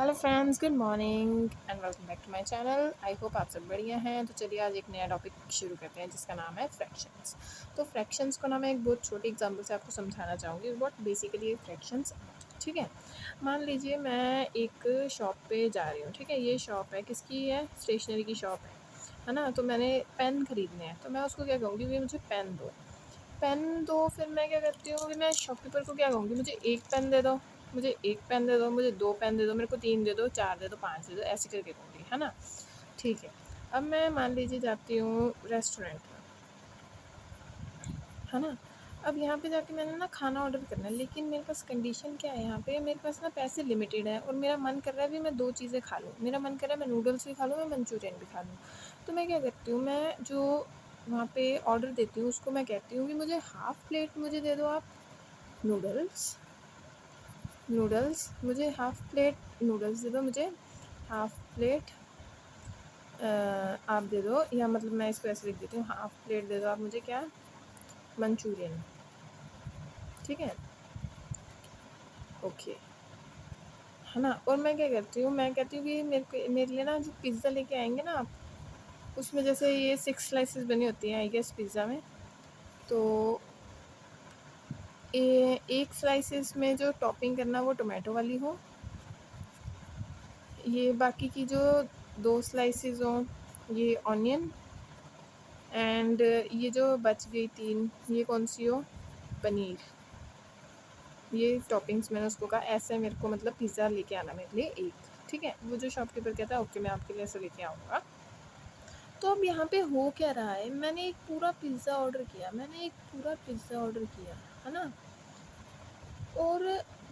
Hello friends, good morning and welcome back to my channel. I hope आप सब बढ़िया हैं। तो चलिए आज एक नया टॉपिक शुरू करते हैं जिसका नाम है फ्रैक्शंस। तो फ्रैक्शंस को ना मैं एक बहुत छोटी एग्जांपल से आपको समझाना चाहूँगी व्हाट बेसिकली फ्रैक्शंस। ठीक है, मान लीजिए मैं एक शॉप पे जा रही हूँ। ठीक है, ये शॉप है, किसकी है? स्टेशनरी की शॉप है ना। तो मैंने पेन खरीदने हैं, तो मैं उसको क्या कहूँगी कि मुझे पेन दो। फिर मैं क्या करती हूँ कि मैं शॉपकीपर को क्या कहूँगी, मुझे एक पेन दे दो, मुझे एक पेन दे दो, मुझे दो पेन दे दो, मेरे को तीन दे दो, चार दे दो, पाँच दे दो, ऐसे करके कहूँगी, है ना। ठीक है, अब मैं मान लीजिए जाती हूँ रेस्टोरेंट में, है ना। अब यहाँ पे जाके मैंने ना खाना ऑर्डर करना है, लेकिन मेरे पास कंडीशन क्या है, यहाँ पे मेरे पास ना पैसे लिमिटेड है और मेरा मन कर रहा है भी मैं दो चीज़ें खा लूँ। मेरा मन कर रहा है मैं नूडल्स भी खा लूँ, मैं मंचूरियन भी खा लूँ। तो मैं क्या करती हूँ, मैं जो वहाँ पे ऑर्डर देती हूँ उसको मैं कहती हूँ कि मुझे हाफ़ प्लेट मुझे दे दो आप नूडल्स। मुझे हाफ़ प्लेट नूडल्स दे दो, मुझे हाफ़ प्लेट आप दे दो, या मतलब मैं इसको ऐसे लिख देती हूँ, हाफ़ प्लेट दे दो आप मुझे क्या, मंचूरियन। ठीक है, ओके, है ना। और मैं क्या करती हूँ, मैं कहती हूँ कि मेरे लिए ना जो पिज़्ज़ा लेके आएंगे ना आप, उसमें जैसे ये 6 स्लाइसेस बनी होती हैं आई गेस पिज़्ज़ा में। तो एक स्लाइसेस में जो टॉपिंग करना वो टोमेटो वाली हो, ये बाकी की जो दो स्लाइसेस हों ये ऑनियन, एंड ये जो बच गई तीन ये कौन सी हो, पनीर। ये टॉपिंग्स मैंने उसको कहा, ऐसे मेरे को मतलब पिज़्ज़ा लेके आना मेरे लिए एक। ठीक है, वो जो शॉपकीपर कहता है ओके मैं आपके लिए ऐसे लेके आऊँगा। तो अब यहाँ पे हो क्या रहा है, मैंने एक पूरा पिज़्ज़ा ऑर्डर किया, है ना। और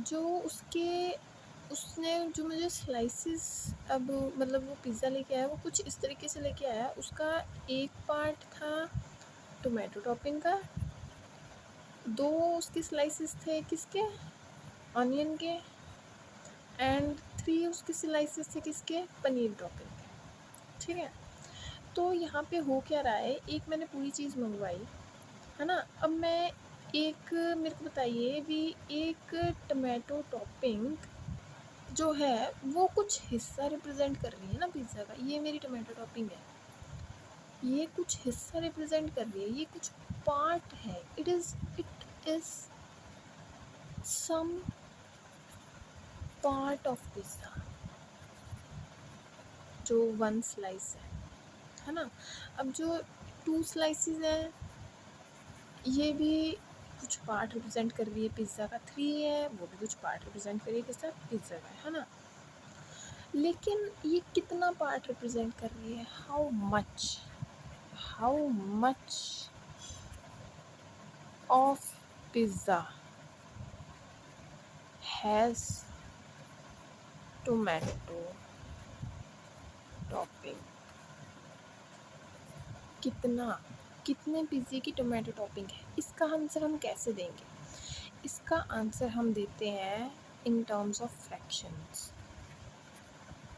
जो उसने जो मुझे स्लाइसेस, अब मतलब वो पिज़्ज़ा लेके आया वो कुछ इस तरीके से लेके आया, उसका एक पार्ट था टोमेटो टॉपिंग का, दो उसके स्लाइसेस थे किसके, ऑनियन के, एंड थ्री उसके स्लाइसेस थे किसके, पनीर टॉपिंग के। ठीक है, तो यहाँ पे हो क्या रहा है, एक मैंने पूरी चीज़ मंगवाई, है ना। अब मैं एक, मेरे को बताइए भी, एक टोमेटो टॉपिंग जो है वो कुछ हिस्सा रिप्रेजेंट कर रही है ना पिज़्ज़ा का, ये मेरी टोमेटो टॉपिंग है, ये कुछ हिस्सा रिप्रेजेंट कर रही है, ये कुछ पार्ट है, it is some part of pizza जो वन स्लाइस है ना। अब जो टू स्लाइसेस हैं ये भी कुछ पार्ट रिप्रेजेंट कर रही है पिज़्ज़ा का, थ्री है वो भी कुछ पार्ट रिप्रेजेंट कर रही है किसका, पिज़्ज़ा का, है ना। लेकिन ये कितना पार्ट रिप्रेजेंट कर रही है, how much of pizza has tomato topping, कितने पिज़्ज़े की टोमेटो टॉपिंग है, इसका आंसर हम कैसे देंगे। इसका आंसर हम देते हैं in terms of fractions.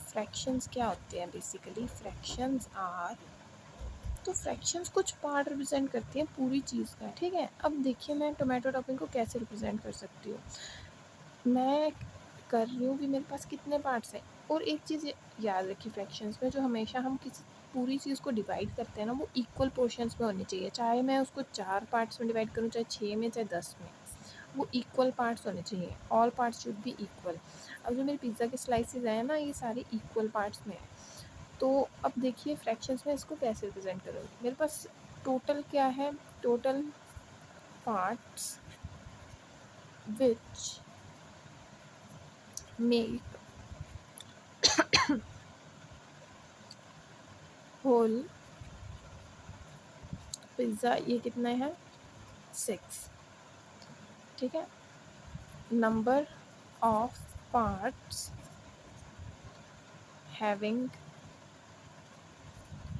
Fractions क्या होते हैं बेसिकली, फ्रैक्शंस कुछ पार्ट रिप्रेजेंट करती हैं पूरी चीज़ का। ठीक है, अब देखिए मैं टोमेटो टॉपिंग को कैसे रिप्रेजेंट कर सकती हूँ, मैं कर रही हूँ कि मेरे पास कितने पार्ट्स हैं। और एक चीज़ याद रखिए फ्रैक्शंस में, जो हमेशा हम किसी पूरी चीज़ को डिवाइड करते हैं ना, वो इक्वल पोर्शंस में होनी चाहिए, चाहे मैं उसको 4 पार्ट्स में डिवाइड करूँ, चाहे 6 में, चाहे 10 में, वो इक्वल पार्ट्स होने चाहिए, all parts should be equal. अब जो मेरे पिज़्ज़ा के स्लाइसेस हैं ना, ये सारे इक्वल पार्ट्स में हैं। तो अब देखिए फ्रैक्शंस में इसको कैसे रिप्रेजेंट करोगे, मेरे पास टोटल क्या है, total parts which make whole pizza, ये कितने हैं, 6। ठीक है, number of parts having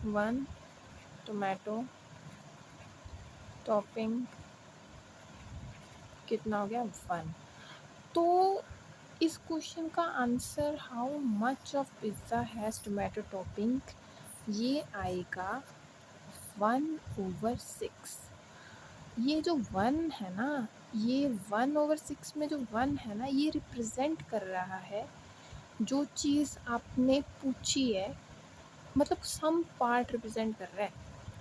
one tomato topping कितना हो गया, 1। तो इस क्वेश्चन का answer how much of pizza has tomato topping, ये आएगा 1/6। ये जो 1 है ना, ये 1/6 में जो 1 है ना, ये रिप्रेजेंट कर रहा है जो चीज़ आपने पूछी है, मतलब सम पार्ट रिप्रेजेंट कर रहा है,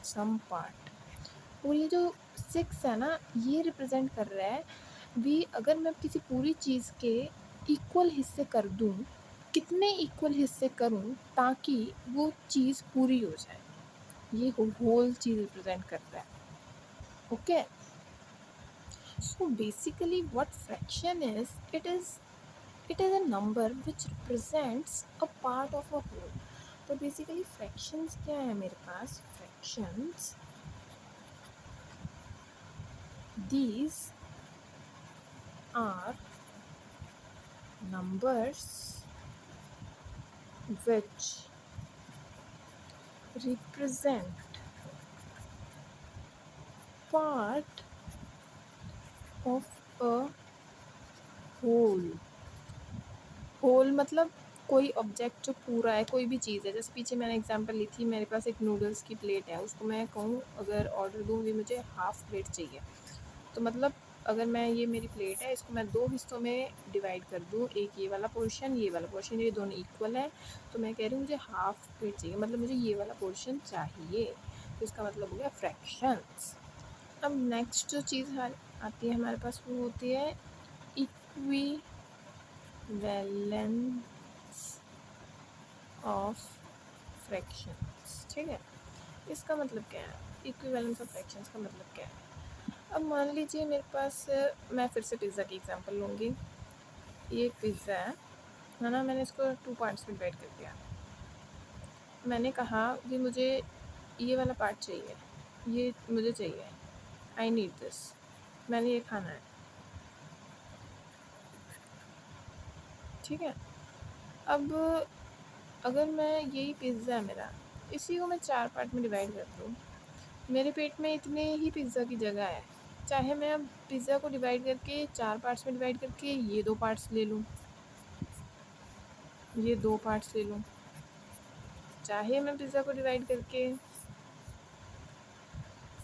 सम पार्ट। और ये जो 6 है ना, ये रिप्रेजेंट कर रहा है भी अगर मैं किसी पूरी चीज़ के इक्वल हिस्से कर दूँ, कितने इक्वल हिस्से करूँ ताकि वो चीज़ पूरी हो जाए, ये होल चीज़ रिप्रेजेंट करता है। Okay, so basically what fraction is, it is a number which represents a part of a whole. तो बेसिकली फ्रैक्शंस क्या है मेरे पास, fractions these are numbers which represent part of a whole। Whole मतलब कोई object जो पूरा है, कोई भी चीज़ है। जैसे पीछे मैंने एग्जांपल ली थी, मेरे पास एक नूडल्स की प्लेट है, उसको मैं कहूँ अगर ऑर्डर दूँ भी मुझे हाफ़ प्लेट चाहिए, तो मतलब अगर मैं ये मेरी प्लेट है, इसको मैं 2 हिस्सों में डिवाइड कर दूँ, एक ये वाला पोर्शन, ये वाला पोर्शन, ये दोनों इक्वल है, तो मैं कह रही हूँ मुझे हाफ़ प्लेट चाहिए, मतलब मुझे ये वाला पोर्शन चाहिए, तो इसका मतलब हो गया फ्रैक्शंस। अब नेक्स्ट जो चीज़ आती है हमारे पास, वो होती है इक्विवेलेंस ऑफ फ्रैक्शंस। ठीक है, इसका मतलब क्या है, इक्विवेलेंस ऑफ फ्रैक्शंस का मतलब क्या है। अब मान लीजिए मेरे पास, मैं फिर से पिज़्ज़ा की एग्जांपल लूँगी। ये एक पिज़्ज़ा है ना, मैंने इसको 2 पार्ट्स में डिवाइड कर दिया। मैंने कहा कि मुझे ये वाला पार्ट चाहिए, ये मुझे चाहिए, आई नीड दिस, मैंने ये खाना है। ठीक है, अब अगर मैं यही पिज़्ज़ा है मेरा, इसी को मैं 4 पार्ट में डिवाइड कर दूँ, मेरे पेट में इतने ही पिज़्ज़ा की जगह है। चाहे मैं अब पिज़्ज़ा को डिवाइड करके 4 पार्ट्स में डिवाइड करके ये 2 पार्ट्स ले लूँ, ये 2 पार्ट्स ले लूँ, चाहे मैं पिज़्ज़ा को डिवाइड करके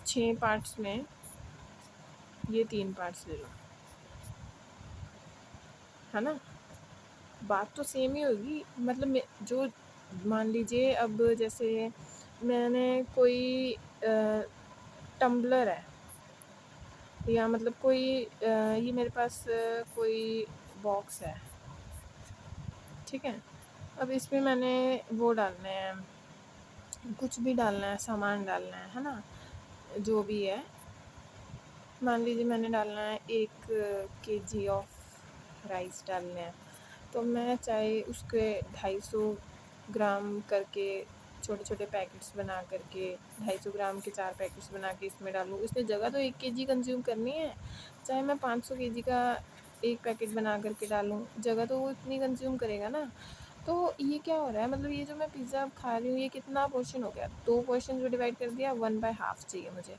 6 पार्ट्स में ये 3 पार्ट्स ले लूँ, है ना, बात तो सेम ही होगी। मतलब जो मान लीजिए अब जैसे मैंने कोई टम्बलर है, या मतलब कोई ये मेरे पास कोई बॉक्स है, ठीक है, अब इसमें मैंने वो डालने हैं, कुछ भी डालना है, सामान डालना है ना, जो भी है, मान लीजिए मैंने डालना है 1 केजी ऑफ राइस डालने हैं, तो मैं चाहे उसके 250 ग्राम करके छोटे छोटे पैकेट्स बना करके 250 ग्राम के 4 पैकेट्स बना के इसमें डालूँ, इसने जगह तो 1 केजी कंज्यूम करनी है, चाहे मैं 500 केजी का एक पैकेट बना करके डालूँ, जगह तो वो इतनी कंज्यूम करेगा ना। तो ये क्या हो रहा है, मतलब ये जो मैं पिज़्ज़ा खा रही हूँ, ये कितना पोर्शन हो गया, 2 पोर्शन में डिवाइड कर दिया, 1/2 चाहिए मुझे,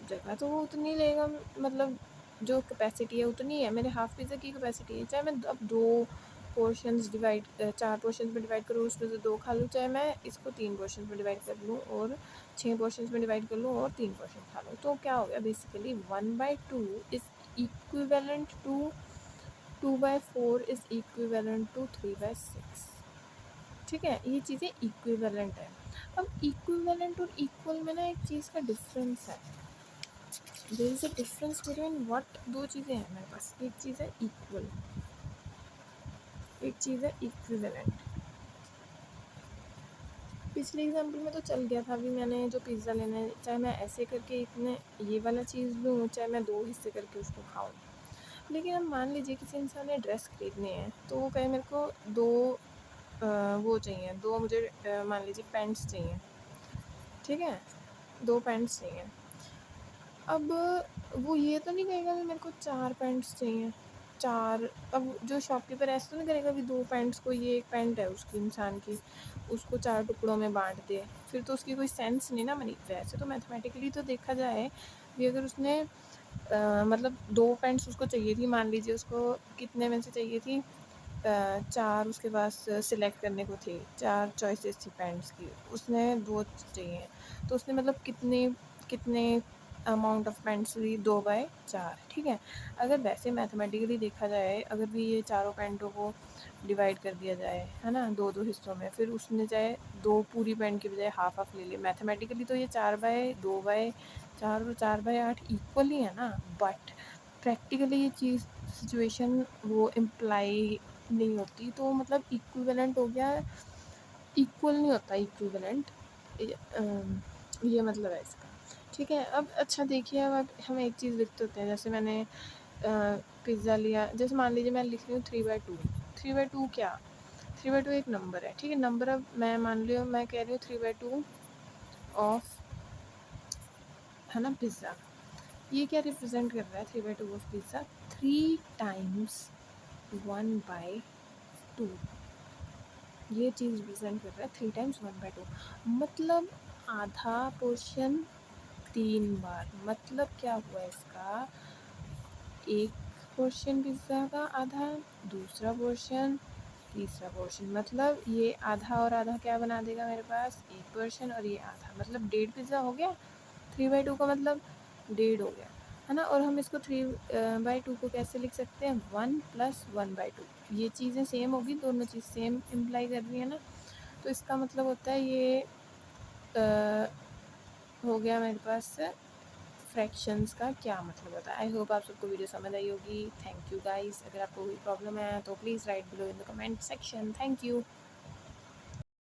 जगह तो वो उतनी लेगा, मतलब जो कैपेसिटी है उतनी है, मेरे हाफ़ पिज़्ज़ा की कैपेसिटी है, चाहे मैं अब 2 पोर्शंस डिवाइड 4 पोर्शंस में डिवाइड करूँ, उसमें से 2 खा लूँ, चाहे मैं इसको 3 पोर्शंस में डिवाइड कर लूँ और 6 पोर्शंस में डिवाइड कर लूँ और 3 पोर्शन खा लूँ, तो क्या हो गया, basically 1/2 is equivalent to 2/4 is equivalent to 3/6। ठीक है, ये चीज़ें इक्विवेलेंट है। अब इक्विवेलेंट और इक्वल में ना एक चीज़ का डिफरेंस है, there is a difference between what, दो चीज़ें हैं मेरे पास, एक चीज़ है इक्वल, एक चीज़ है इक्विवेलेंट। पिछले एग्जाम्पल में तो चल गया था, अभी मैंने जो पिज़्ज़ा लेना है, चाहे मैं ऐसे करके इतने ये वाला चीज़ लूँ, चाहे मैं 2 हिस्से करके उसको खाऊँ। लेकिन अब मान लीजिए किसी इंसान ने ड्रेस खरीदनी है, तो वो कहे मेरे को 2 वो चाहिए, 2 मुझे मान लीजिए पैंट्स चाहिए, ठीक है, 2 पैंट्स चाहिए। अब वो ये तो नहीं कहेगा कि मेरे को 4 पैंट्स चाहिए, 4, अब जो शॉपकीपर ऐसा तो नहीं करेगा कि 2 पैंट्स को, ये एक पैंट है उसकी इंसान की, उसको 4 टुकड़ों में बाँट दे, फिर तो उसकी कोई सेंस नहीं ना बनी। वैसे तो मैथमेटिकली तो देखा जाए कि अगर उसने मतलब 2 पैंट्स उसको चाहिए थी, मान लीजिए उसको कितने में से चाहिए थी, 4 उसके पास सिलेक्ट करने को थे, 4 चॉइसेस थी पैंट्स की, उसने 2 चाहिए, तो उसने मतलब कितने कितने अमाउंट ऑफ पैंट्स ली, 2/4, ठीक है। अगर वैसे मैथमेटिकली देखा जाए, अगर भी ये चारों पैंटों को डिवाइड कर दिया जाए, है ना, दो दो हिस्सों में, फिर उसने चाहे दो पूरी पेंट के बजाय हाफ हाफ ले लिए, मैथमेटिकली तो ये 4/2/4 और 4/8 इक्वल ही है ना, बट प्रैक्टिकली ये चीज़ सिचुएशन वो इम्प्लाई नहीं होती, तो मतलब इक्विवेलेंट हो गया, इक्वल नहीं होता इक्विवेलेंट, ये मतलब है इसका। ठीक है, अब अच्छा देखिए, अब हम एक चीज़ लिखते होते हैं, जैसे मैंने पिज़्ज़ा लिया, जैसे मान लीजिए मैं लिख रही हूँ 3/2, 3/2 क्या, 3/2 एक नंबर है, ठीक है, नंबर, अब मैं मान लियो मैं कह रही हूँ 3/2 ऑफ, है ना, पिज़्ज़ा, ये क्या रिप्रेजेंट कर रहा है 3/2 ऑफ पिज़्ज़ा, 3 × 1/2, ये चीज़ रिप्रेजेंट कर रहा है 3 × 1/2, मतलब आधा पोर्शन 3 बार, मतलब क्या हुआ इसका, एक पोर्शन पिज़्ज़ा का आधा, दूसरा पोर्शन, तीसरा पोर्शन, मतलब ये आधा और आधा क्या बना देगा मेरे पास, एक पोर्शन, और ये आधा, मतलब 1.5 पिज़्ज़ा हो गया, 3/2 का मतलब 1.5 हो गया, है ना, और हम इसको 3/2 को कैसे लिख सकते हैं, 1 + 1/2, ये चीज़ें सेम होगी, दोनों चीज़ सेम इम्प्लाई कर रही है ना, तो इसका मतलब होता है ये हो गया मेरे पास फ्रैक्शंस का क्या मतलब होता है। आई होप आप सबको वीडियो समझ आई होगी। थैंक यू गाइस, अगर आपको कोई प्रॉब्लम है तो please write below in the comment section. Thank you.